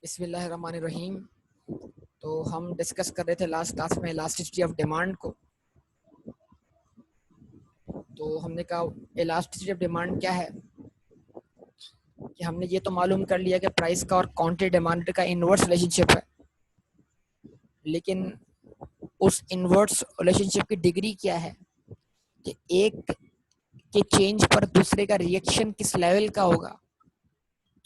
बिस्मिल्लाहिर्रहमानिर्रहीम। तो हम डिस्कस कर रहे थे लास्ट क्लास में इलास्टिसिटी ऑफ डिमांड को। तो हमने कहा इलास्टिसिटी ऑफ डिमांड क्या है कि हमने ये तो मालूम कर लिया कि प्राइस का और क्वांटिटी डिमांड का इनवर्स रिलेशनशिप है, लेकिन उस इनवर्स रिलेशनशिप की डिग्री क्या है कि एक के चेंज पर दूसरे का रिएक्शन किस लेवल का होगा।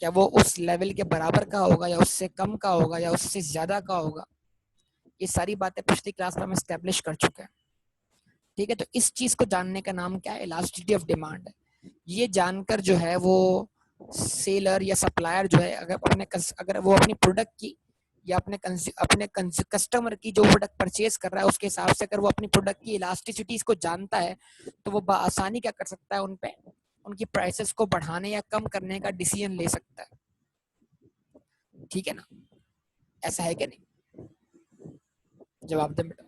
क्या वो उस लेवल के बराबर का होगा या उससे कम का होगा या उससे ज़्यादा का होगा। ये सारी बातें पिछली क्लास में हम एस्टेब्लिश कर चुके हैं। ठीक है, तो इस चीज़ को जानने का नाम क्या है, इलास्टिसिटी ऑफ डिमांड है। ये जानकर जो है वो सेलर या सप्लायर जो है अगर वो अपनी प्रोडक्ट की या अपने कस्टमर की जो प्रोडक्ट परचेज कर रहा है उसके हिसाब से अगर वो अपनी प्रोडक्ट की इलास्टिसिटीज को जानता है तो वो आसानी क्या कर सकता है, उनकी प्राइसेस को बढ़ाने या कम करने का डिसीजन ले सकता है। ठीक है ना, ऐसा है क्या नहीं? जवाब दे बेटा।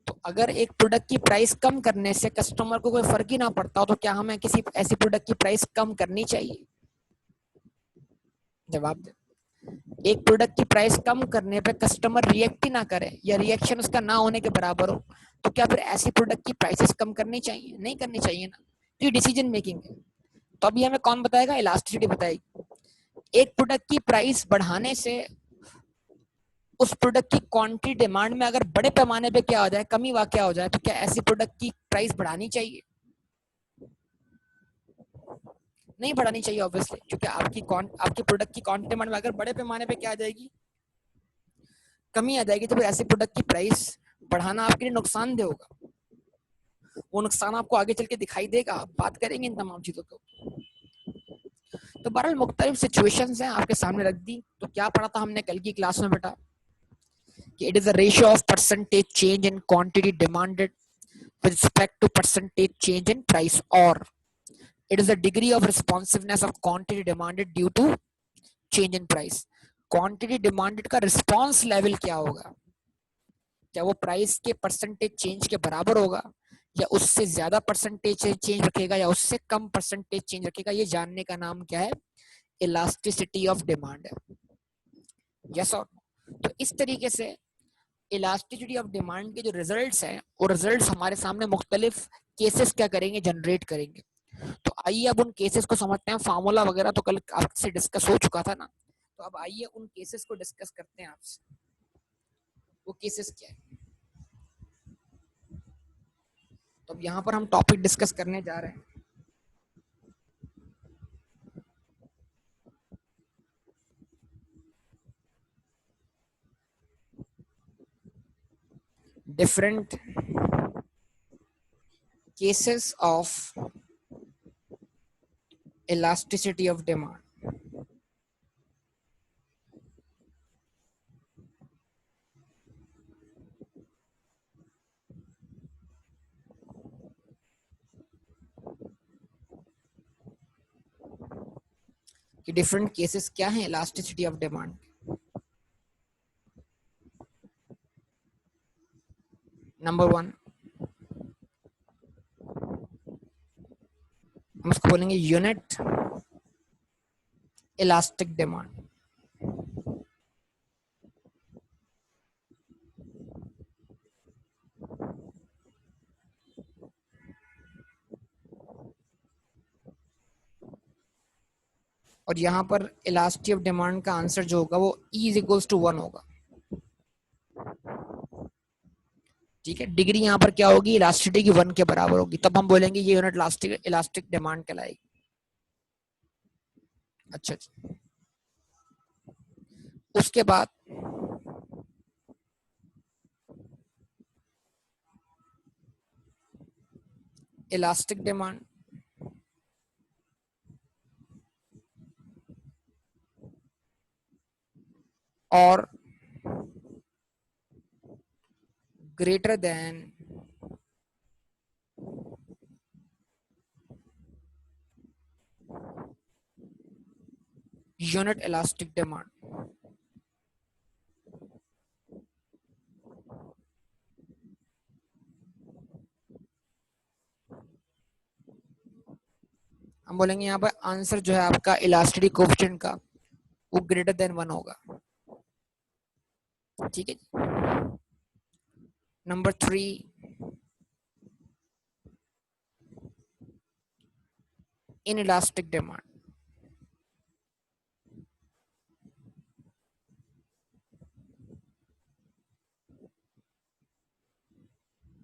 तो अगर एक प्रोडक्ट की प्राइस कम करने से कस्टमर को कोई फर्क ही ना पड़ता हो तो क्या हमें किसी ऐसी प्रोडक्ट की प्राइस कम करनी चाहिए? जवाब दे। एक प्रोडक्ट की प्राइस कम करने पे कस्टमर रिएक्ट ही ना करे या रिएक्शन उसका ना होने के बराबर हो तो क्या फिर ऐसी प्रोडक्ट की प्राइसेस कम करनी चाहिए? नहीं करनी चाहिए ना। तो ये डिसीजन मेकिंग है। तो अभी हमें कौन बताएगा? इलास्टिसिटी बताएगी। एक प्रोडक्ट की प्राइस बढ़ाने से उस प्रोडक्ट की क्वांटिटी डिमांड में अगर बड़े पैमाने पे क्या हो जाए, कमी वाकया हो जाए, तो क्या ऐसी प्रोडक्ट की प्राइस बढ़ानी चाहिए? नहीं बढ़ानी चाहिए ऑब्वियसली, क्योंकि आपकी प्रोडक्ट की क्वांटिटी डिमांड में अगर बड़े पैमाने पे क्या आ जाएगी, कमी आ जाएगी, तो फिर ऐसी प्रोडक्ट की प्राइस बढ़ाना आपके लिए नुकसानदेह होगा। वो नुकसान आपको आगे चल के दिखाई देगा, बात करेंगे इन तमाम चीजों को। तो बहरहाल मुख्तलिफ सिचुएशंस हैं आपके सामने रख दी। तो क्या पढ़ा था हमने कल की क्लास में बेटा कि it is the ratio of percentage change in quantity demanded with respect to percentage change in price, or it is the degree of responsiveness of quantity demanded due to change in price. Quantity demanded का response level क्या होगा? क्या वो price के percentage change के बराबर होगा या उससे ज्यादा परसेंटेज चेंज रखेगा या उससे कम परसेंटेज चेंज रखेगा? ये जानने का नाम क्या है? इलास्टिसिटी ऑफ डिमांड है। यस और नो? तो इस तरीके से इलास्टिसिटी ऑफ डिमांड के जो रिजल्ट्स हैं वो रिजल्ट्स हमारे सामने मुख्तलिफ केसेस क्या करेंगे, जनरेट करेंगे। तो आइए अब उन केसेस को समझते हैं। फार्मूला वगैरह तो कल आपसे डिस्कस हो चुका था ना, तो अब आइए उन केसेस को डिस्कस करते हैं आपसे। वो केसेस क्या है? तो अब यहाँ पर हम टॉपिक डिस्कस करने जा रहे हैं different cases of elasticity of demand. कि डिफरेंट केसेस क्या हैं elasticity of demand. Number one, हम उसको बोलेंगे यूनिट इलास्टिक डिमांड। और यहाँ पर इलास्टिसिटी ऑफ डिमांड का आंसर जो होगा वो E इज इक्वल्स टू 1 होगा। ठीक है, डिग्री यहाँ पर क्या होगी? इलास्टिसिटी की 1 के बराबर होगी, तब हम बोलेंगे ये यूनिट इलास्टिक डिमांड कहलाएगी। अच्छा अच्छा, उसके बाद इलास्टिक डिमांड और greater than unit elastic demand. हम हम बोलेंगे यहाँ पर आंसर जो है आपका इलास्टिसिटी कोएफिशिएंट का वो ग्रेटर देन 1 होगा। ठीक है जी। Number 3, inelastic demand.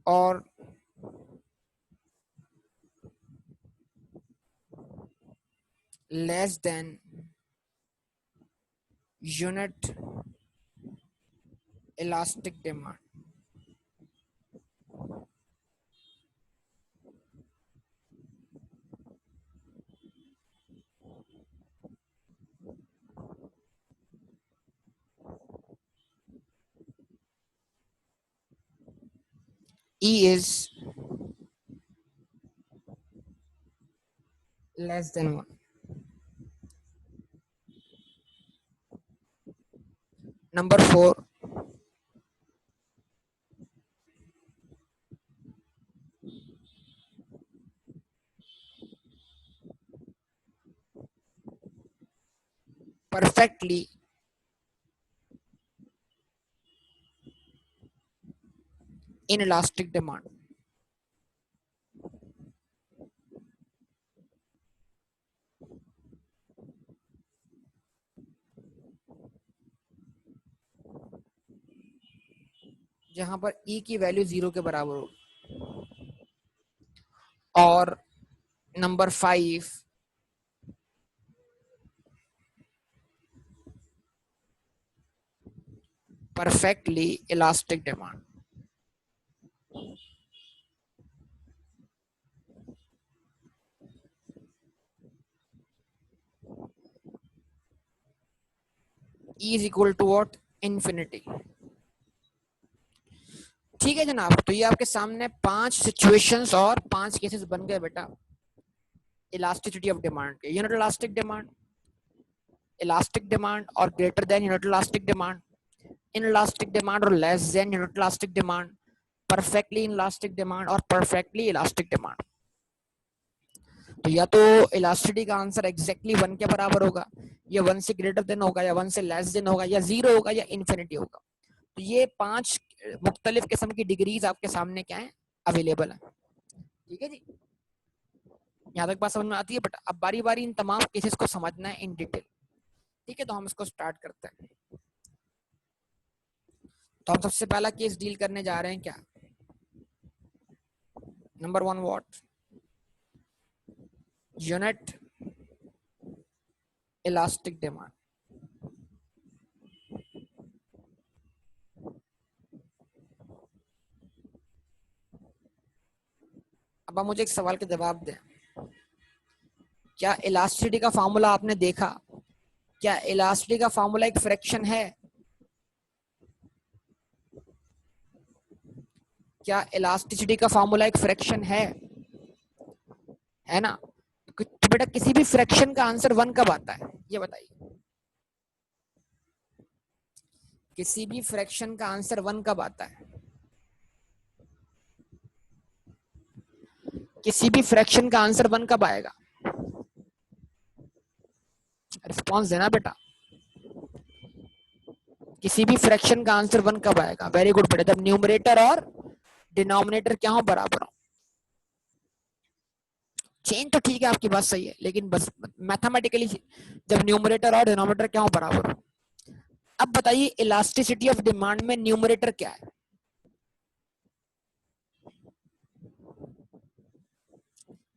और less than unit elastic demand. E is less than 1. Number 4, perfectly inelastic demand। जहां पर E की वैल्यू 0 के बराबर हो। और number 5, perfectly elastic demand। E is equal to what? Infinity। ठीक है जनाब, तो ये आपके सामने 5 सिचुएशंस और 5 केसेस बन गए बेटा इलास्टिसिटी ऑफ डिमांड के। Unit elastic demand, elastic demand और greater than unit elastic demand, inelastic demand और less than unit elastic demand, perfectly inelastic demand और परफेक्टली इलास्टिक डिमांड। तो या तो इलास्टिसिटी का आंसर एग्जैक्टली 1 के बराबर होगा, या 1 से ग्रेटर देन होगा, या 1 से लेस देन होगा, या 0 होगा, या इन्फिनिटी होगा। तो ये 5 मुख्तलिफ किस्म की डिग्रीज आपके सामने क्या है, अवेलेबल है। ठीक है जी, यहाँ तक बात समझ में आती है। बट अब बारी बारी इन तमाम केसेस को समझना है इन डिटेल। ठीक है, तो हम इसको स्टार्ट करते हैं। तो हम सबसे पहला केस डील करने जा रहे हैं क्या, number 1 what, unit elastic demand. अब आप मुझे एक सवाल के जवाब दें, क्या इलास्टिसिटी का फॉर्मूला आपने देखा? क्या इलास्टिसिटी का फॉर्मूला एक फ्रैक्शन है? क्या इलास्टिसिटी का फॉर्मूला एक फ्रैक्शन है ना? तो बेटा किसी भी फ्रैक्शन का आंसर 1 कब आता है, ये बताइए। किसी भी फ्रैक्शन का आंसर 1 कब आता है? किसी भी फ्रैक्शन का आंसर 1 कब आएगा? रिस्पॉन्स देना बेटा। किसी भी फ्रैक्शन का आंसर 1 कब आएगा? वेरी गुड बेटा, जब न्यूमरेटर और डिनोमिनेटर क्या हो, बराबर हो। चेंज तो ठीक है, आपकी बात सही है, लेकिन बस मैथमेटिकली जब न्यूमरेटर और डिनोमिनेटर क्या हो, बराबर हो। अब बताइए इलास्टिसिटी ऑफ डिमांड में न्यूमरेटर क्या है?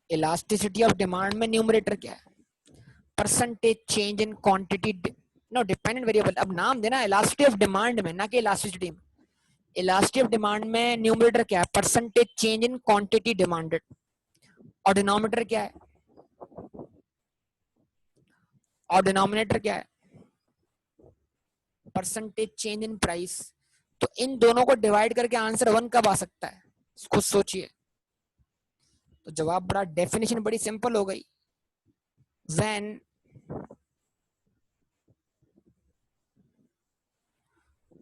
इलास्टिसिटी ऑफ डिमांड में न्यूमरेटर क्या है? Percentage change in quantity, no dependent variable. अब नाम देना इलास्टिसिटी ऑफ डिमांड में, ना कि इलास्टिसिटी में। इलास्टिसिटी ऑफ डिमांड में न्यूमरेटर क्या है? Percentage change in quantity demanded. और डिनोमिनेटर क्या है? और डिनोमिनेटर क्या है? Percentage change in price. तो इन दोनों को डिवाइड करके आंसर 1 कब आ सकता है, खुद सोचिए। तो जवाब बड़ा, डेफिनेशन बड़ी सिंपल हो गई। When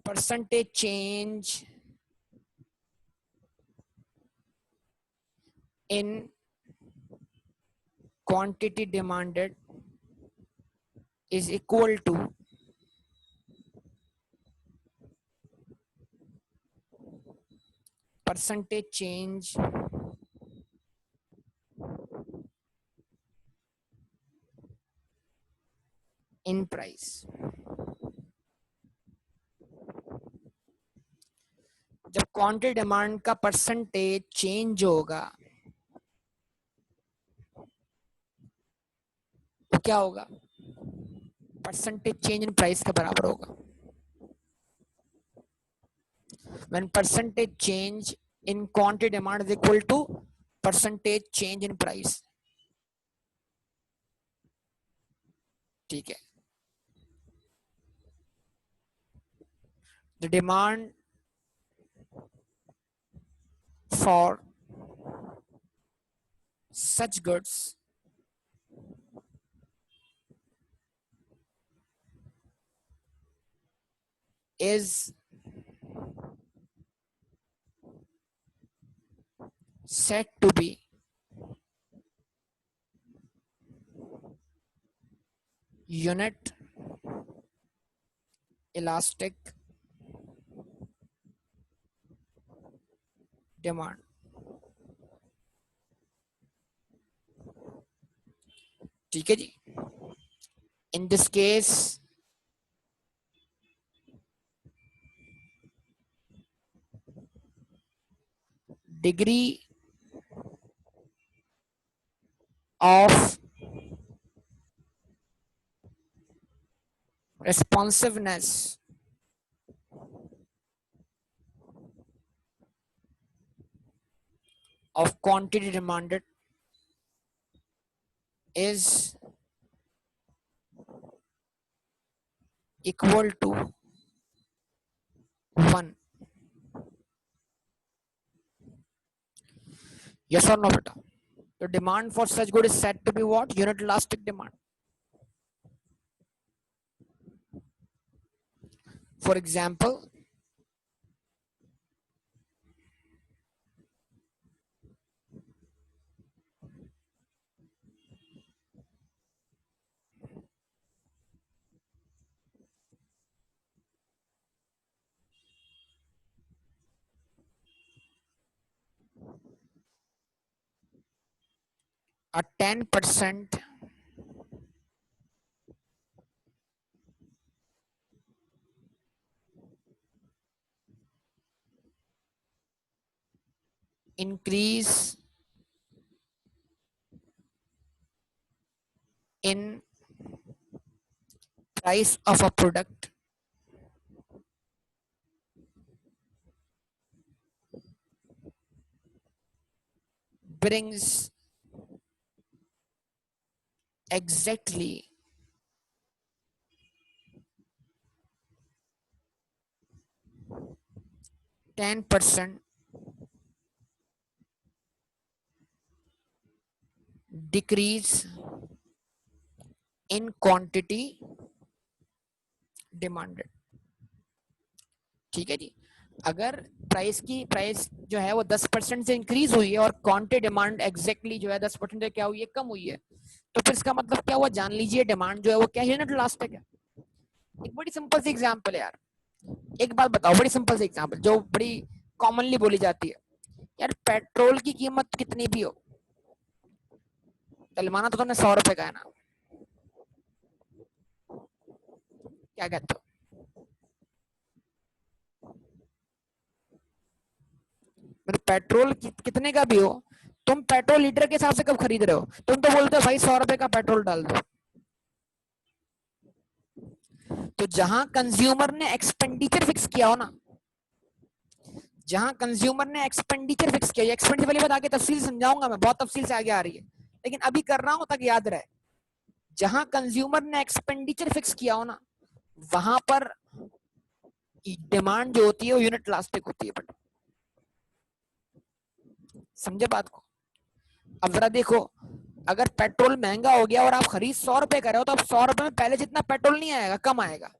percentage change in quantity demanded is equal to percentage change in price। जब क्वांटिटी डिमांड का परसेंटेज चेंज होगा तो क्या होगा, परसेंटेज चेंज इन प्राइस के बराबर होगा। when percentage change in quantity demand is equal to percentage change in price। ठीक है, the demand for such goods is said to be unit elastic demand। ठीक है जी, in this case degree of responsiveness of quantity demanded is equal to 1। yes or no beta? The demand for such good is said to be what? Unit elastic demand। For example, a 10% increase in price of a product brings exactly 10% decrease in quantity demanded। ठीक है जी, अगर price जो है वो 10% से increase हुई है और क्वांटिटी डिमांड एग्जैक्टली जो है 10% क्या हुई है, कम हुई है, तो फिर इसका मतलब क्या हुआ, जान लीजिए डिमांड जो है वो क्या यूनिट इलास्टिक है। एक बड़ी सिंपल सी एग्जांपल है यार, एक बात बताओ, बड़ी सिंपल सी एग्जांपल जो बड़ी कॉमनली बोली जाती है, यार पेट्रोल की कीमत कितनी भी हो, डलवाना तो तुमने 100 रुपए का है ना, क्या कहते हो? पेट्रोल कितने का भी हो, तुम पेट्रोल लीटर के हिसाब से कब खरीद रहे हो, तुम तो बोलते हो भाई 100 रुपए का पेट्रोल डाल दो। तो जहां कंज्यूमर ने एक्सपेंडिचर फिक्स किया हो ना, जहां कंज्यूमर ने एक्सपेंडिचर फिक्स किया, एक्सपेंडिचर वाली बात आगे तफसील समझाऊंगा मैं, बहुत तफसील से आगे आ रही है, लेकिन अभी कर रहा हूं ताकि याद रहे। जहां कंज्यूमर ने एक्सपेंडिचर फिक्स किया हो ना, वहां पर डिमांड जो होती है वो यूनिट इलास्टिक होती है। बट समझे बात को? अब जरा देखो, अगर पेट्रोल महंगा हो गया और आप खरीद 100 रुपए कर रहे हो, तो अब 100 रुपए में पहले जितना पेट्रोल नहीं आएगा, कम आएगा।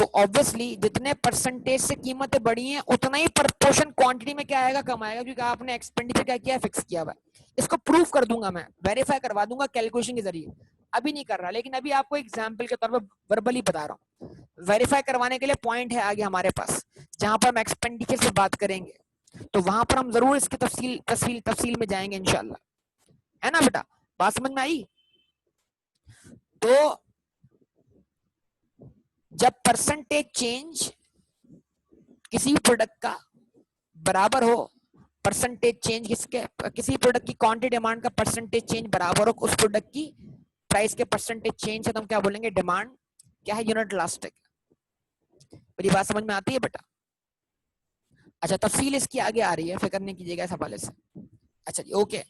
तो ऑब्वियसली जितने परसेंटेज से कीमतें बढ़ी हैं उतना ही प्रपोर्शन क्वांटिटी में क्या आएगा, कम आएगा, क्योंकि आपने एक्सपेंडिचर क्या किया है, फिक्स किया हुआ है। इसको प्रूफ कर दूंगा मैं, वेरीफाई करवा दूंगा कैलकुलेशन के जरिए, अभी नहीं कर रहा, लेकिन अभी आपको एग्जाम्पल के तौर पर वर्बली बता रहा हूँ। वेरीफाई करवाने के लिए पॉइंट है आगे हमारे पास, जहां पर हम एक्सपेंडिचर से बात करेंगे, तो वहां पर हम जरूर इसकी तफसील तफसील तफसील में जाएंगे इंशाल्लाह, है ना बेटा, बात समझ में आई। तो जब परसेंटेज चेंज किसी भी प्रोडक्ट का बराबर हो, परसेंटेज चेंज किसके, किसी प्रोडक्ट की क्वांटिटी डिमांड का परसेंटेज चेंज बराबर हो उस प्रोडक्ट की प्राइस के परसेंटेज चेंज से, तो हम क्या बोलेंगे, डिमांड क्या है, यूनिट इलास्टिक। मेरी बात समझ में आती है बेटा। अच्छा, तफसील इसकी आगे आ रही है, फिक्र नहीं कीजिएगा इस हवाले से। अच्छा जी, ओके,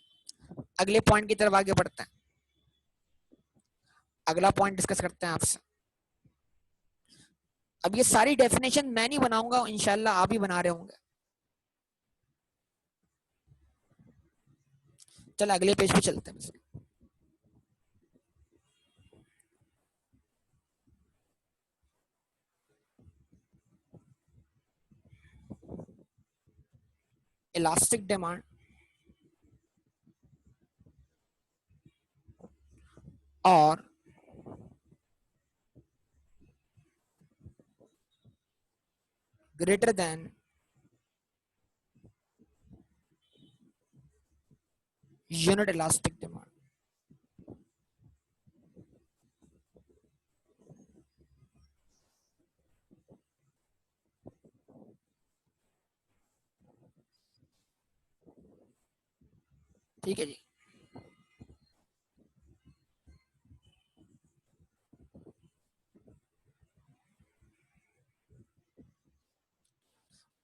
अगले पॉइंट की तरफ आगे बढ़ते हैं, अगला पॉइंट डिस्कस करते हैं आपसे। अब ये सारी डेफिनेशन मैं नहीं बनाऊंगा, इंशाल्लाह आप ही बना रहे होंगे। चलो अगले पेज पे चलते हैं। इलास्टिक डिमांड और greater than unit elastic demand. ठीक है जी।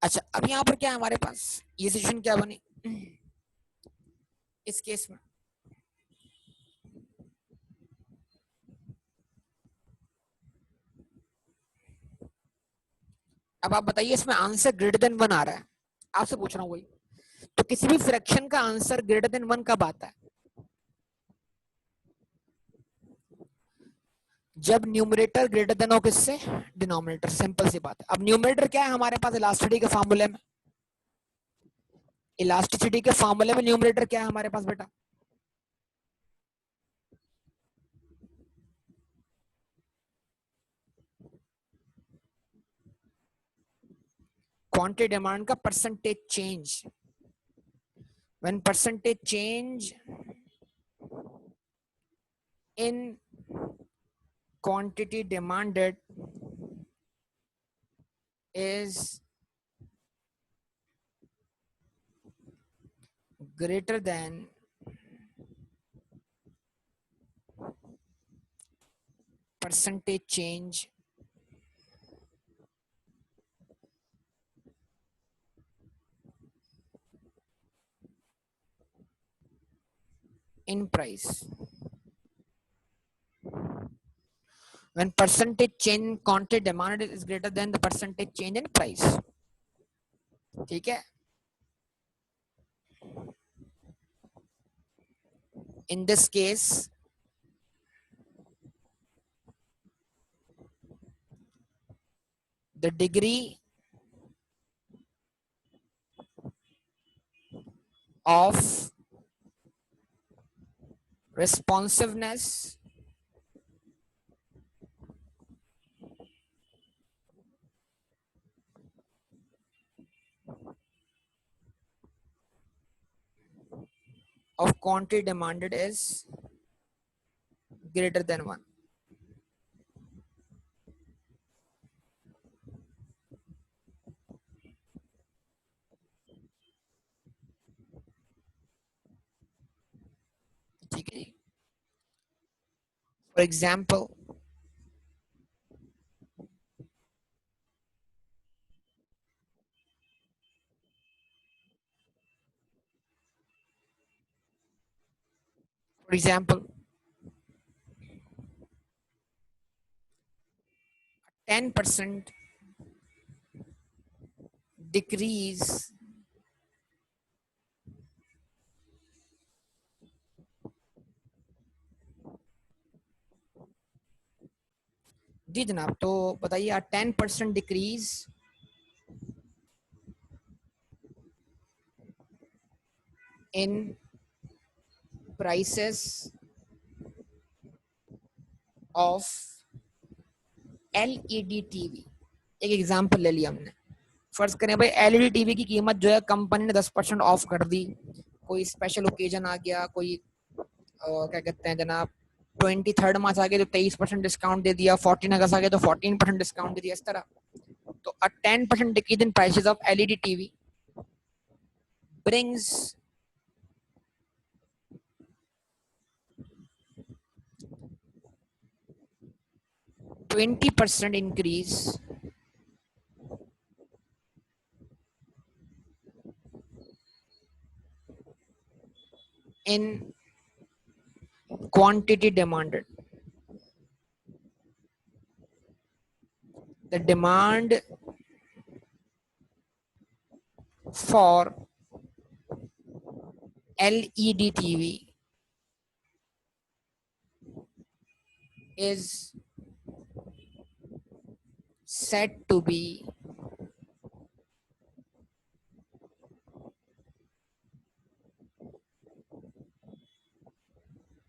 अच्छा, अब यहाँ पर क्या है हमारे पास, ये सिचुएशन क्या बनी इस केस में। अब आप बताइए, इसमें आंसर ग्रेटर देन 1 आ रहा है, आपसे पूछ रहा हूँ वही, तो किसी भी फ्रैक्शन का आंसर ग्रेटर देन 1 कब आता है, जब न्यूमरेटर ग्रेटर देन हो किससे, डिनोमिनेटर। सिंपल सी बात है। अब न्यूमरेटर क्या है हमारे पास, इलास्टिसिटी के फार्मूले में, इलास्टिसिटी के फार्मूले में न्यूमरेटर क्या है हमारे पास बेटा, क्वांटिटी डिमांड का percentage change. When percentage change in quantity demanded is greater than percentage change in price, when percentage change in quantity demanded is greater than the percentage change in price। ठीक है, in this case the degree of responsiveness of quantity demanded is greater than 1। ठीक है जी। For example, for example 10% decrease जी जनाब, तो बताइए 10% decrease in prices of LED TV. एक example ले लिया हमने। फर्ज करें भाई एलईडी टीवी की कीमत जो है कंपनी ने 10% ऑफ कर दी। कोई स्पेशल ओकेजन आ गया, कोई क्या कहते हैं जनाब 23rd मार्च आ गया तो 23% डिस्काउंट दे दिया, 14 अगस्त आ गया तो 14% डिस्काउंट दे दिया, इस तरह। तो 10% decrease in prices of LED TV brings 20% increase in quantity demanded. The demand for LED TV is said to be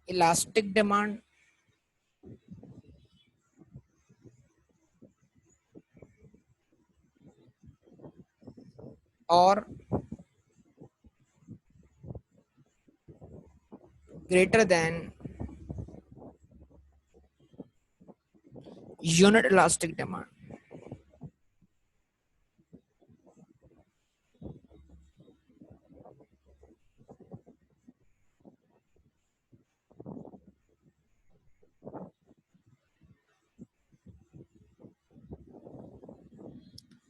elastic demand or greater than unit elastic demand.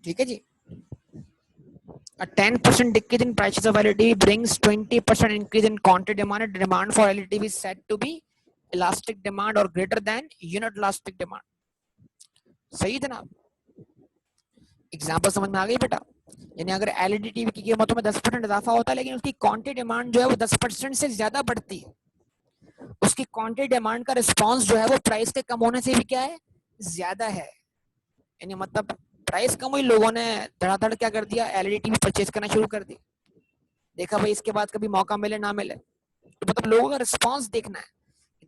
ठीक है जी। A 10% decrease in prices of LED brings 20% increase in quantity demand. And demand for LED is said to be elastic demand or greater than unit elastic demand. सही है जनाब, example समझ में आ गई बेटा। यानी अगर एलईडी टीवी की कीमतों में 10% इजाफा होता है लेकिन उसकी क्वांटिटी डिमांड जो है वो 10% से ज्यादा बढ़ती है, उसकी क्वांटिटी डिमांड का रिस्पांस जो है वो प्राइस के कम होने से भी क्या है, ज्यादा है। यानी मतलब प्राइस कम हुई, लोगों ने धड़ाधड़ क्या कर दिया, एलईडी टीवी परचेज करना शुरू कर दी। देखा भाई इसके बाद कभी मौका मिले ना मिले, तो मतलब लोगों का रिस्पांस देखना है।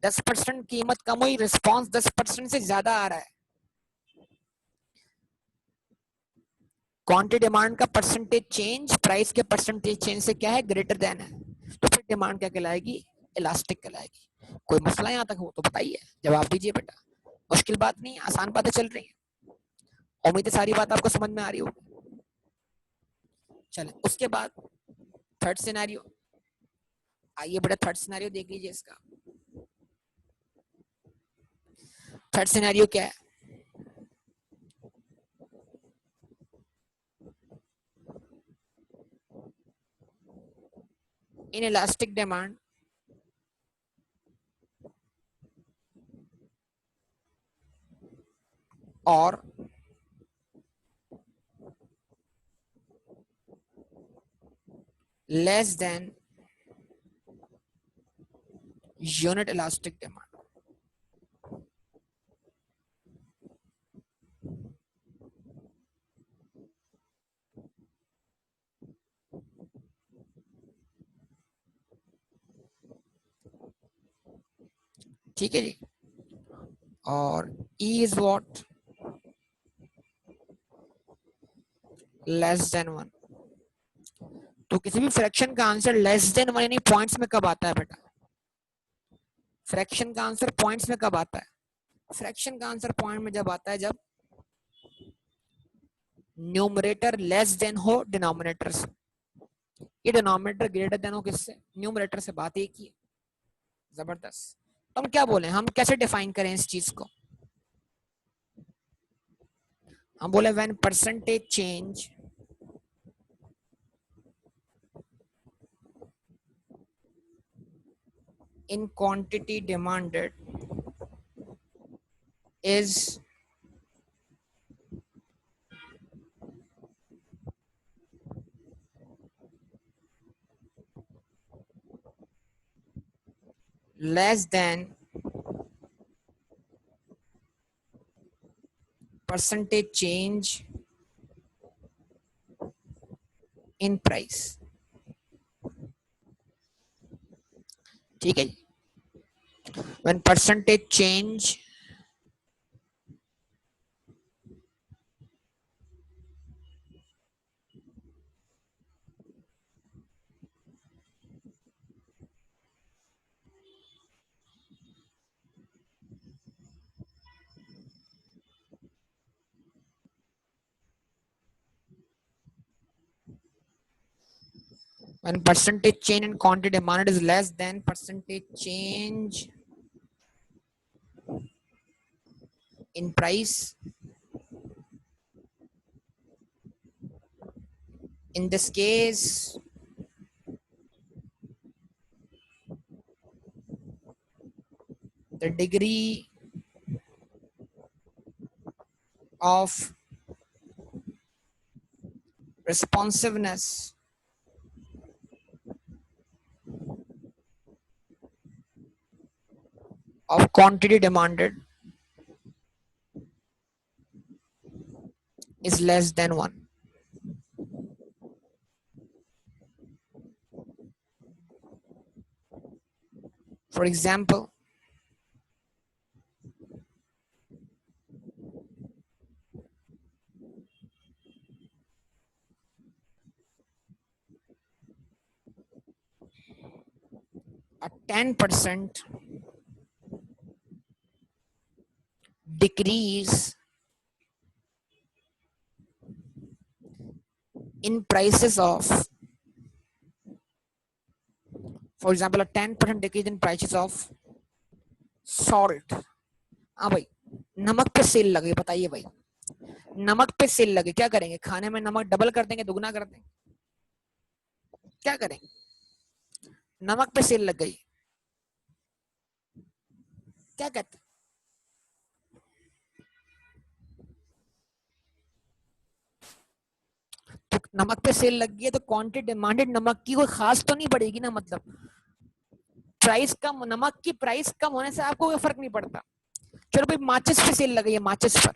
10% कीमत कम हुई, रिस्पांस 10% से ज्यादा आ रहा है। क्वांटिटी डिमांड का परसेंटेज चेंज प्राइस के परसेंटेज चेंज से क्या है, ग्रेटर देन है। तो फिर डिमांड क्या कहलाएगी, इलास्टिक कहलाएगी। कोई मसला यहाँ तक हो तो बताइए, जवाब दीजिए बेटा। मुश्किल बात नहीं, आसान बातें चल रही है। उम्मीद है सारी बात आपको समझ में आ रही होगी। चले उसके बाद थर्ड सिनेरियो। आइए बेटा थर्ड सिनेरियो देख लीजिए इसका। थर्ड सिनेरियो क्या है, इन इलास्टिक डिमांड और less than unit elastic demand। ठीक है जी। और E is what, less than 1। तो किसी भी फ्रैक्शन का आंसर लेस देन 1 यानी पॉइंट्स में कब आता है बेटा, फ्रैक्शन का आंसर पॉइंट्स में कब आता है, फ्रैक्शन का आंसर पॉइंट में जब आता है जब न्यूमरेटर लेस देन हो डिनोमिनेटर से। ये डिनोमिनेटर ग्रेटर देन हो किससे, न्यूमरेटर से। बात एक ही है, जबरदस्त। तो हम क्या बोले, हम कैसे डिफाइन करें इस चीज को, हम बोले when percentage change in quantity demanded is less than percentage change in price. ठीक है जी, when percentage change when percentage change in quantity demanded is less than percentage change in price, in this case the degree of responsiveness of quantity demanded is less than 1. For example, a 10% decrease in prices of, for example, a 10% decrease in prices of salt. हाँ भाई, नमक पे cell लगे, बताइए भाई, नमक पे cell लगे, क्या करेंगे? खाने में नमक डबल कर देंगे, दुगना कर देंगे, क्या करेंगे? नमक पे सेल लग गई, क्या कहते? तो नमक पे सेल लग गई है तो क्वांटिटी डिमांडेड नमक की कोई खास तो नहीं पड़ेगी ना, मतलब प्राइस कम, नमक की प्राइस कम होने से आपको कोई फर्क नहीं पड़ता। चलो भाई, माचिस पे सेल लग गई है, माचिस पर,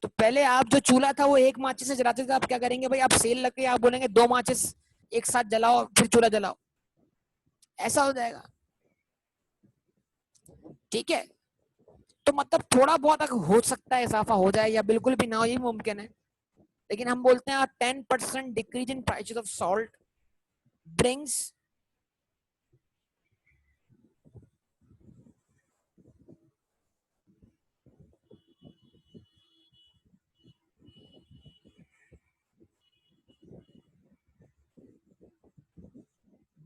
तो पहले आप जो चूल्हा था वो एक माचिस से जलाते थे, आप क्या करेंगे भाई, आप सेल लग गई, आप बोलेंगे 2 माचिस एक साथ जलाओ फिर चूल्हा जलाओ, ऐसा हो जाएगा। ठीक है, तो मतलब थोड़ा बहुत अगर हो सकता है इजाफा हो जाए या बिल्कुल भी ना हो, ये मुमकिन है, लेकिन हम बोलते हैं 10% decrease in prices of salt brings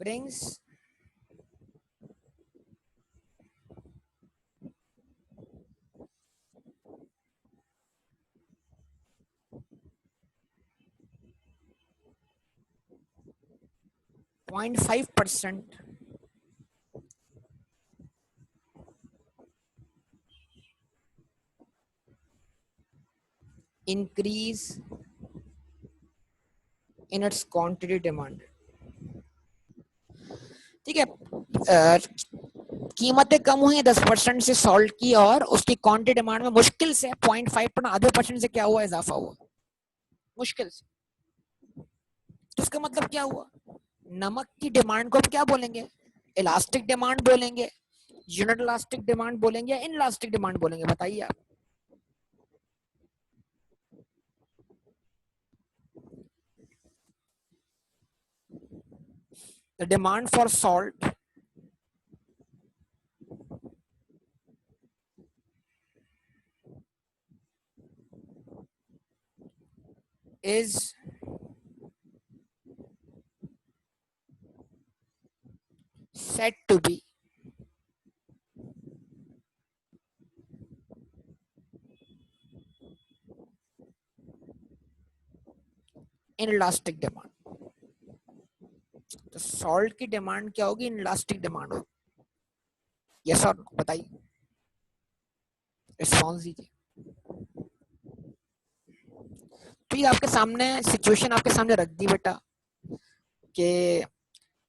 brings 0.5% increase in its quantity demand। ठीक है, कीमतें कम हुई हैं 10% से सॉल्ट की, और उसकी क्वांटिटी डिमांड में मुश्किल से 0.5 आधे परसेंट से क्या हुआ, इजाफा हुआ, मुश्किल से। तो इसका मतलब क्या हुआ, नमक की डिमांड को अब क्या बोलेंगे, इलास्टिक डिमांड बोलेंगे, यूनिट इलास्टिक डिमांड बोलेंगे, या इन इलास्टिक डिमांड बोलेंगे, बताइए आप। The demand for salt is said to be inelastic demand। तो सॉल्ट की डिमांड क्या होगी, इनलास्टिक डिमांड होगी। यस और नो, बताइए, रिस्पॉन्स दीजिए। तो ये आपके सामने सिचुएशन आपके सामने रख दी बेटा, कि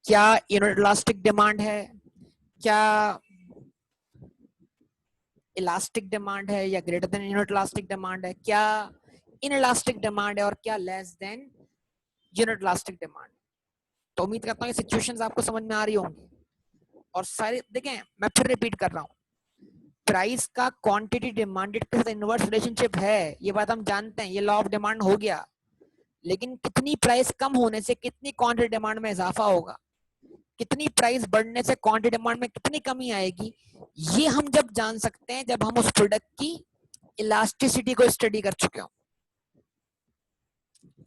क्या यूनिट इलास्टिक डिमांड है, क्या इलास्टिक डिमांड है या greater than unit elastic demand है, क्या इनइलास्टिक डिमांड है और क्या less than unit elastic demand. तो उम्मीद करता हूँ ये सिचुएशंस आपको समझ में आ रही होंगी। और सारे देखें, मैं फिर रिपीट कर रहा हूँ, प्राइस का क्वांटिटी डिमांडेड के साथ इनवर्स रिलेशनशिप है, ये बात हम जानते हैं, ये लॉ ऑफ डिमांड हो गया। लेकिन कितनी प्राइस कम होने से कितनी क्वांटिटी डिमांड में इजाफा होगा, कितनी प्राइस बढ़ने से क्वांटिटी डिमांड में कितनी कमी आएगी, ये हम जब जान सकते हैं जब हम उस प्रोडक्ट की इलास्टिसिटी को स्टडी कर चुके हो।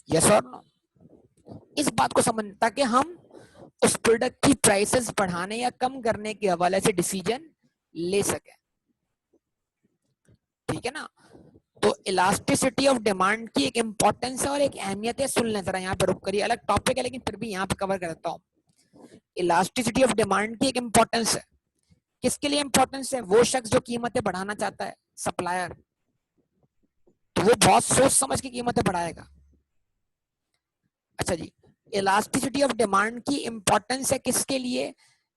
यस और नो? इस बात को समझ, ताकि हम उस प्रोडक्ट की प्राइसेस बढ़ाने या कम करने के हवाले से डिसीजन ले सके। ठीक है ना? तो इलास्टिसिटी ऑफ डिमांड की एक इंपॉर्टेंस है और एक अहमियत है, सुन लें जरा, यहाँ पे रुक करिए, अलग टॉपिक है लेकिन फिर भी यहाँ पे कवर कर देता हूँ। इलास्टिसिटी ऑफ डिमांड की एक इंपॉर्टेंस है। किसके लिए इंपॉर्टेंस है? वो शख्स जो कीमतें बढ़ाना चाहता है, सप्लायर, तो वो बहुत सोच समझ के कीमतें बढ़ाएगा। अच्छा जी, इलास्टिसिटी ऑफ डिमांड की इंपॉर्टेंस है किसके लिए?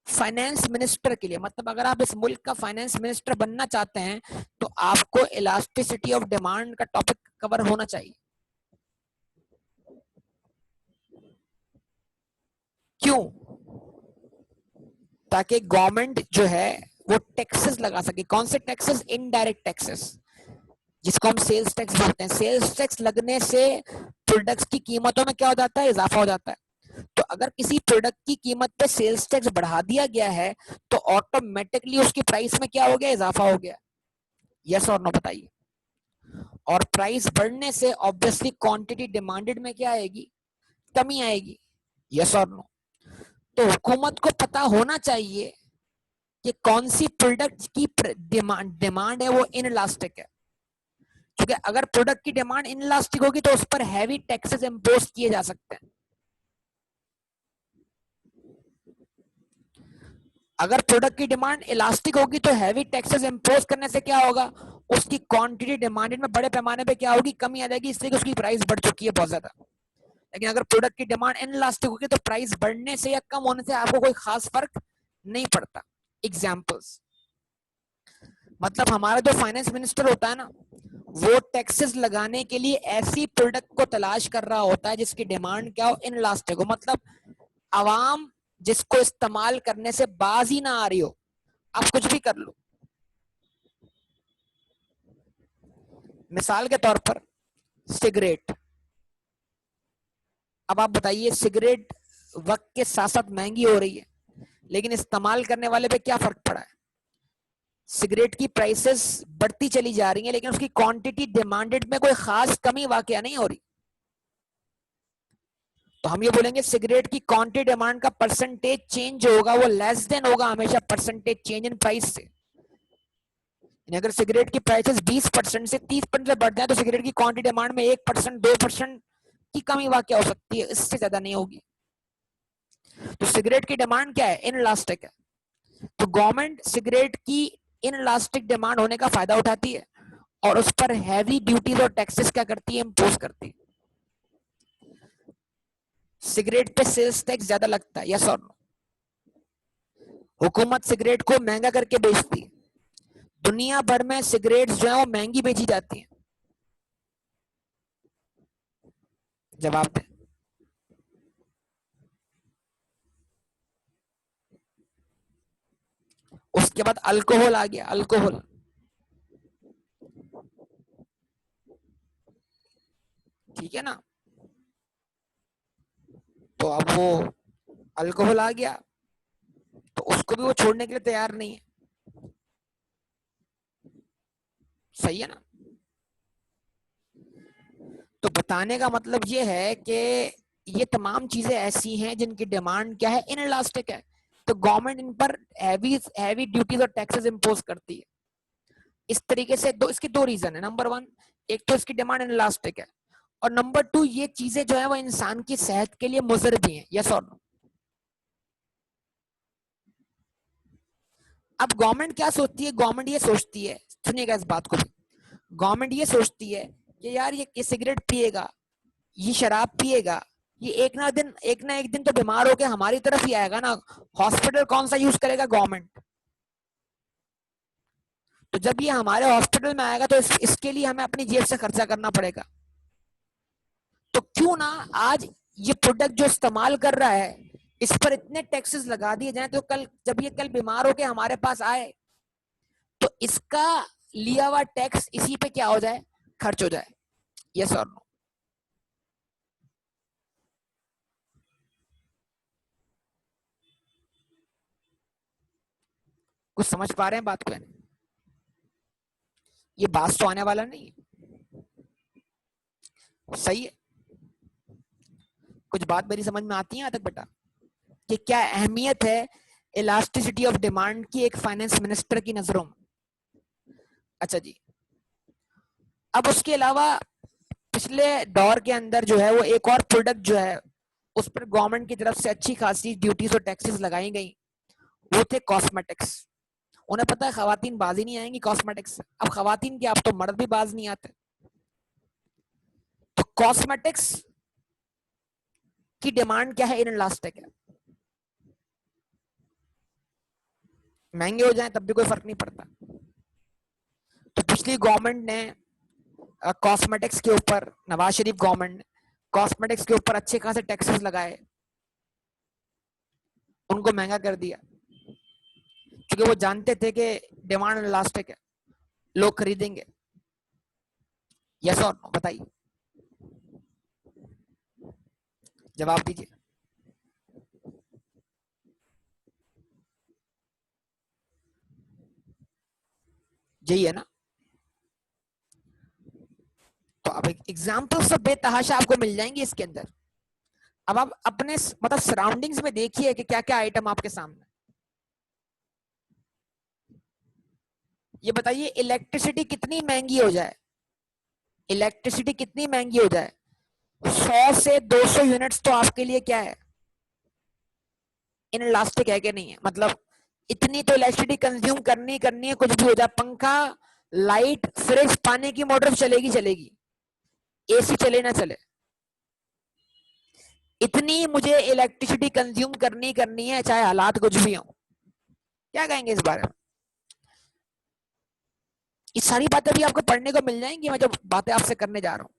फाइनेंस मिनिस्टर के लिए। मतलब अगर आप इस मुल्क का फाइनेंस मिनिस्टर बनना चाहते हैं तो आपको इलास्टिसिटी ऑफ डिमांड का टॉपिक कवर होना चाहिए। क्यों? ताकि गवर्नमेंट जो है वो टैक्सेस लगा सके। कौन से टैक्सेस? इनडायरेक्ट टैक्सेस, जिसको हम सेल्स टैक्स बोलते हैं। सेल्स टैक्स लगने से प्रोडक्ट्स की कीमतों में क्या हो जाता है? इजाफा हो जाता है। तो अगर किसी प्रोडक्ट की कीमत पे सेल्स टैक्स बढ़ा दिया गया है तो ऑटोमेटिकली उसकी प्राइस में क्या हो गया? इजाफा हो गया। यस और नो बताइए। और प्राइस बढ़ने से ऑब्वियसली क्वांटिटी डिमांडेड में क्या आएगी? कमी आएगी। यस और नो? तो हुकूमत को पता होना चाहिए कि कौन सी प्रोडक्ट की डिमांड है वो इनइलास्टिक है। क्योंकि अगर प्रोडक्ट की डिमांड इनइलास्टिक होगी तो उस पर हैवी टैक्सेस इंपोज किए जा सकते हैं। अगर प्रोडक्ट की डिमांड इलास्टिक होगी तो हैवी टैक्सेस इंपोज करने से क्या होगा? उसकी क्वांटिटी डिमांडेड में बड़े पैमाने पे क्या होगी? कमी आ जाएगी, इसलिए उसकी प्राइस बढ़ चुकी है बहुत ज्यादा। लेकिन अगर प्रोडक्ट की डिमांड इनइलास्टिक होगी तो प्राइस बढ़ने से या कम होने से आपको कोई खास फर्क नहीं पड़ता। एग्जाम्पल्स, मतलब हमारा जो फाइनेंस मिनिस्टर होता है ना, वो टैक्सेस लगाने के लिए ऐसी प्रोडक्ट को तलाश कर रहा होता है जिसकी डिमांड क्या हो? इनइलास्टिक हो। मतलब आवाम जिसको इस्तेमाल करने से बाज ही ना आ रही हो। आप कुछ भी कर लो, मिसाल के तौर पर सिगरेट। अब आप बताइए, सिगरेट वक्त के साथ साथ महंगी हो रही है, लेकिन इस्तेमाल करने वाले पे क्या फर्क पड़ा है? सिगरेट की प्राइसेस बढ़ती चली जा रही है लेकिन उसकी क्वांटिटी डिमांडेड में कोई खास कमी वाकया नहीं हो रही। तो हम ये बोलेंगे सिगरेट की क्वांटिटी डिमांड का परसेंटेज चेंज होगा वो लेस देन होगा हमेशा परसेंटेज चेंज इन प्राइस से। अगर सिगरेट की प्राइसेस 20% से 30% बढ़ जाए तो सिगरेट की क्वांटिटी डिमांड में 1% 2% की कमी वाकया हो सकती है, इससे ज्यादा नहीं होगी। तो सिगरेट की डिमांड क्या है? इनइलास्टिक है। तो गवर्नमेंट सिगरेट की इनइलास्टिक डिमांड होने का फायदा उठाती है और उस पर हैवी ड्यूटीज और टैक्सेस क्या करती है? इंपोज करती है। सिगरेट पे सेल्स टैक्स ज्यादा लगता है। यस और नो? हुकूमत सिगरेट को महंगा करके बेचती है। दुनिया भर में सिगरेट जो है वो महंगी बेची जाती है। जवाब दें। उसके बाद अल्कोहल आ गया। अल्कोहल, ठीक है ना? तो अब वो अल्कोहल आ गया तो उसको भी वो छोड़ने के लिए तैयार नहीं है। सही है ना? तो बताने का मतलब ये है कि ये तमाम चीजें ऐसी हैं जिनकी डिमांड क्या है? इनइलास्टिक है। तो गवर्नमेंट इन पर हैवी हैवी ड्यूटीज और टैक्सेस इंपोज करती है। इस तरीके से इसके दो रीजन है। नंबर वन, एक तो इसकी डिमांड इनइलास्टिक है, और नंबर टू, ये चीजें जो है वो इंसान की सेहत के लिए मुज़र भी हैं। यस और नो? अब गवर्नमेंट क्या सोचती है? गवर्नमेंट ये सोचती है, सुनिएगा इस बात को भी, गवर्नमेंट ये सोचती है कि यार ये सिगरेट पिएगा, ये शराब पिएगा, ये एक ना एक दिन तो बीमार होकर हमारी तरफ ही आएगा ना। हॉस्पिटल कौन सा यूज करेगा? गवर्नमेंट। तो जब ये हमारे हॉस्पिटल में आएगा तो इसके लिए हमें अपनी जेब से खर्चा करना पड़ेगा। तो क्यों ना आज ये प्रोडक्ट जो इस्तेमाल कर रहा है इस पर इतने टैक्सेस लगा दिए जाए, तो कल जब ये कल बीमार होके हमारे पास आए तो इसका लिया हुआ टैक्स इसी पे क्या हो जाए, खर्च हो जाए। यस और नो? कुछ समझ पा रहे हैं बात को? ये बात तो आने वाला नहीं है। सही है? कुछ बात मेरी समझ में आती है यहाँ तक बेटा कि क्या अहमियत है इलास्टिसिटी ऑफ डिमांड की एक फाइनेंस मिनिस्टर की नजरों में? अच्छा जी, अब उसके अलावा पिछले दौर के अंदर जो है वो एक और प्रोडक्ट जो है उस पर गवर्नमेंट की तरफ से अच्छी खासी ड्यूटीज और टैक्सेस लगाई गई, वो थे कॉस्मेटिक्स। उन्हें पता है खवातीन बाज ही नहीं आएंगी कॉस्मेटिक्स। अब खवातीन की, आप तो मर्द भी बाज नहीं आते। तो कॉस्मेटिक्स की डिमांड क्या है, इनलास्टिक है। महंगे हो जाएं तब भी कोई फर्क नहीं पड़ता। तो पिछली गवर्नमेंट ने कॉस्मेटिक्स के ऊपर, नवाज शरीफ गवर्नमेंट, कॉस्मेटिक्स के ऊपर अच्छे खासे टैक्सेस लगाए, उनको महंगा कर दिया, क्योंकि वो जानते थे कि डिमांड इलास्टिक है, लोग खरीदेंगे। यस और नो बताइए, जवाब दीजिए। यही है ना? तो अब एग्जाम्पल सब बेतहाशा आपको मिल जाएंगे इसके अंदर। अब आप अपने मतलब सराउंडिंग्स में देखिए कि क्या क्या आइटम आपके सामने। ये बताइए इलेक्ट्रिसिटी कितनी महंगी हो जाए, इलेक्ट्रिसिटी कितनी महंगी हो जाए, 100 से 200 यूनिट्स तो आपके लिए क्या है, इनलास्टिक है कि नहीं है? मतलब इतनी तो इलेक्ट्रिसिटी कंज्यूम करनी है, कुछ भी हो जाए, पंखा, लाइट, फ्रिज, पानी की मोटर चलेगी चलेगी, एसी चले ना चले, इतनी मुझे इलेक्ट्रिसिटी कंज्यूम करनी है, चाहे हालात कुछ भी हो। क्या कहेंगे इस बारे में? ये सारी बातें भी आपको पढ़ने को मिल जाएंगी, मैं जो बातें आपसे करने जा रहा हूं।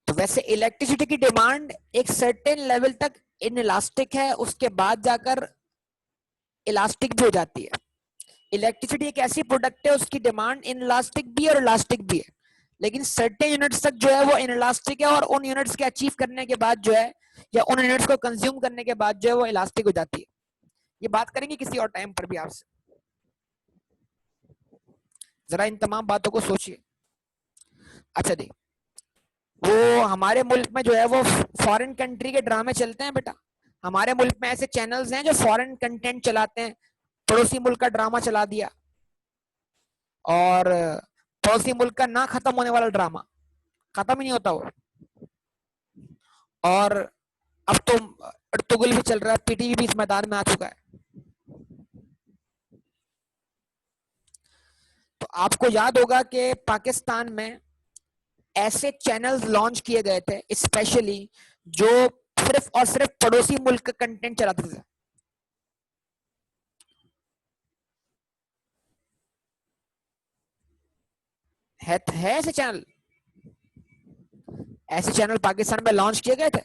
तो वैसे इलेक्ट्रिसिटी की डिमांड एक सर्टेन लेवल तक इनइलास्टिक है, उसके बाद जाकर इलास्टिक भी हो जाती है। इलेक्ट्रिसिटी एक ऐसी प्रोडक्ट है, उसकी डिमांड इनइलास्टिक भी है और इलास्टिक भी है, लेकिन सर्टेन यूनिट्स तक जो है वो इनइलास्टिक है, और उन यूनिट्स के अचीव करने के बाद जो है, या उन यूनिट्स को कंज्यूम करने के बाद जो है वो इलास्टिक हो जाती है। ये बात करेंगे किसी और टाइम पर भी आपसे। जरा इन तमाम बातों को सोचिए। अच्छा जी, वो हमारे मुल्क में जो है वो फॉरेन कंट्री के ड्रामे चलते हैं बेटा। हमारे मुल्क में ऐसे चैनल्स हैं जो फॉरेन कंटेंट चलाते हैं, पड़ोसी मुल्क का ड्रामा चला दिया, और पड़ोसी मुल्क का ना खत्म होने वाला ड्रामा, खत्म ही नहीं होता वो। और अब तो अर्तुगल भी चल रहा है, पीटीवी भी इस मैदान में आ चुका है। तो आपको याद होगा कि पाकिस्तान में ऐसे चैनल्स लॉन्च किए गए थे स्पेशली, जो सिर्फ और सिर्फ पड़ोसी मुल्क का कंटेंट चलाते थे। है ऐसे चैनल, ऐसे चैनल पाकिस्तान में लॉन्च किए गए थे।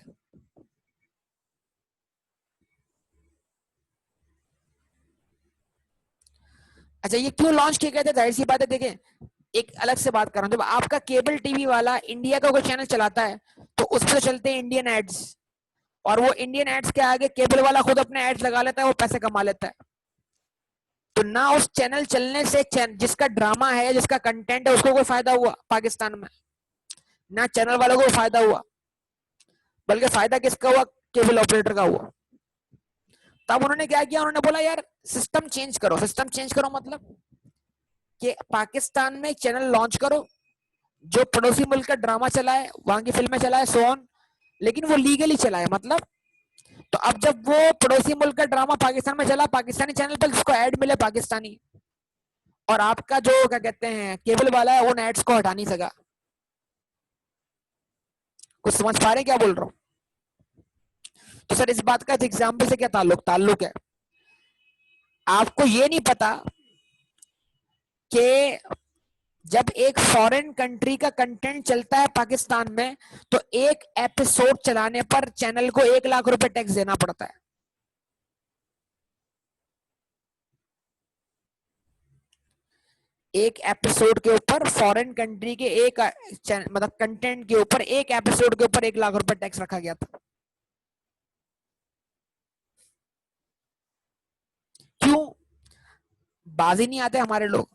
अच्छा, ये क्यों लॉन्च किए गए थे? जाहिर सी बात है, देखें, एक अलग से बात कर रहा हूं, जब आपका केबल टीवी वाला इंडिया का कोई चैनल चलाता है तो उस पर चलते हैं इंडियन एड्स, और वो इंडियन एड्स के आगे केबल वाला खुद अपने एड्स लगा लेता है, वो पैसे कमा लेता है। तो ना उस चैनल चलने से जिसका ड्रामा है, जिसका कंटेंट है, उसको कोई फायदा हुआ पाकिस्तान में, ना चैनल वालों को फायदा हुआ, बल्कि फायदा किसका हुआ? केबल ऑपरेटर का हुआ। तब उन्होंने क्या किया? उन्होंने बोला यार सिस्टम चेंज करो। सिस्टम चेंज करो मतलब कि पाकिस्तान में एक चैनल लॉन्च करो जो पड़ोसी मुल्क का ड्रामा चलाए, वहां की फिल्में चलाए, सो ऑन, लेकिन वो लीगली चलाए। मतलब तो अब जब वो पड़ोसी मुल्क का ड्रामा पाकिस्तान में चला, पाकिस्तानी चैनल पर जिसको ऐड मिले पाकिस्तानी, और आपका जो क्या कहते हैं केबल वाला है, उन एड्स को हटा नहीं सका। कुछ समझ पा रहे क्या बोल रहा हूँ? तो सर इस बात का इस एग्जाम्पल से क्या ताल्लुक है? आपको ये नहीं पता कि जब एक फॉरेन कंट्री का कंटेंट चलता है पाकिस्तान में, तो एक एपिसोड चलाने पर चैनल को 1 लाख रुपए टैक्स देना पड़ता है। एक एपिसोड के ऊपर फॉरेन कंट्री के एक मतलब कंटेंट के ऊपर एक एपिसोड के ऊपर 1 लाख रुपए टैक्स रखा गया था। क्यों? बाजी नहीं आते हमारे लोग।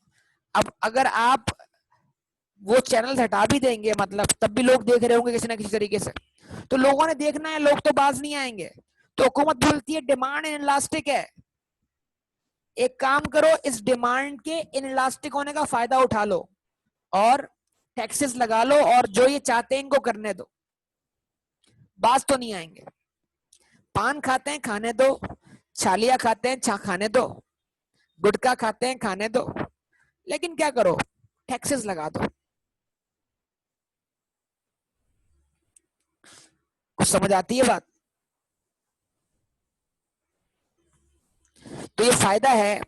अब अगर आप वो चैनल हटा भी देंगे, मतलब तब भी लोग देख रहे होंगे किसी ना किसी तरीके से, तो लोगों ने देखना है, लोग तो बाज नहीं आएंगे। तो हुकूमत बोलती है डिमांड इनलास्टिक है, एक काम करो, इस डिमांड के इनलास्टिक होने का फायदा उठा लो और टैक्सेस लगा लो, और जो ये चाहते हैं इनको करने दो, बाज तो नहीं आएंगे। पान खाते हैं खाने दो, छालिया खाते हैं खाने दो, गुटखा खाते हैं खाने दो, लेकिन क्या करो, टैक्सेस लगा दो। कुछ समझ आती है बात? तो ये फायदा है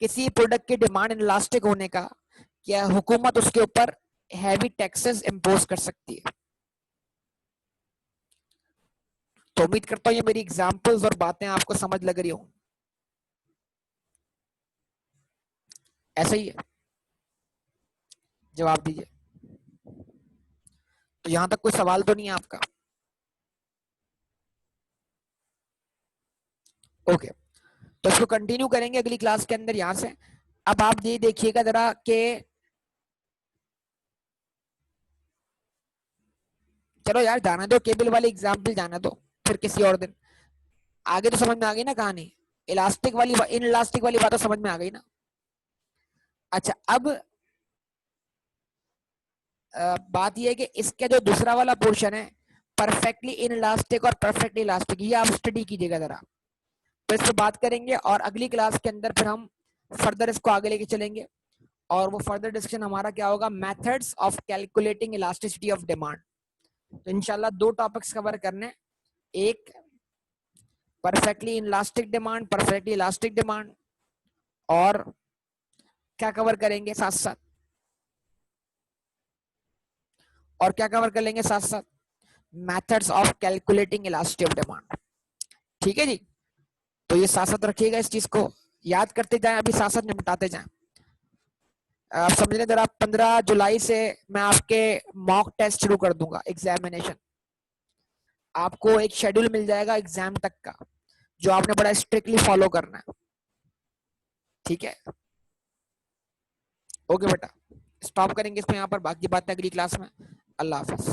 किसी प्रोडक्ट की डिमांड इनलास्टिक होने का, क्या हुकूमत उसके ऊपर हैवी टैक्सेस इंपोज कर सकती है। तो उम्मीद करता हूँ ये मेरी एग्जांपल्स और बातें आपको समझ लग रही हो। ऐसा ही है, जवाब दीजिए। तो यहां तक कोई सवाल तो नहीं है आपका? ओके, तो इसको कंटिन्यू करेंगे अगली क्लास के अंदर यहां से। अब आप ये देखिएगा जरा के, चलो यार जाना दो, केबल वाली एग्जाम्पल जाना दो, फिर किसी और दिन। आगे तो समझ में आ गई ना कहानी, इलास्टिक वाली इन इलास्टिक वाली बात तो समझ में आ गई ना। अच्छा, अब बात यह है कि इसका जो दूसरा वाला पोर्शन है, परफेक्टली इन इलास्टिक और परफेक्टली इलास्टिक, ये आप स्टडी कीजिएगा जरा, तो इस पर बात करेंगे। और अगली क्लास के अंदर फिर हम फर्दर इसको आगे लेके चलेंगे, और वो फर्दर डिस्कशन हमारा क्या होगा, methods of calculating elasticity of demand. तो इंशाल्लाह 2 टॉपिक्स कवर करने, एक perfectly elastic demand, perfectly elastic demand, और क्या कवर करेंगे साथ साथ, और क्या कवर कर लेंगे साथ साथ, methods of calculating elasticity of demand. ठीक है जी, तो ये साथ साथ रखिएगा, इस चीज को याद करते जाएं, अभी साथ साथ निपटाते जाएं। आप समझ लें जरा, 15 जुलाई से मैं आपके मॉक टेस्ट शुरू कर दूंगा, एग्जामिनेशन। आपको एक शेड्यूल मिल जाएगा एग्जाम तक का, जो आपने बड़ा स्ट्रिक्टली फॉलो करना है। ठीक है, ओके बेटा, स्टॉप करेंगे इसमें यहाँ पर, बाकी बातें अगली क्लास में। अल्लाह हाफिज।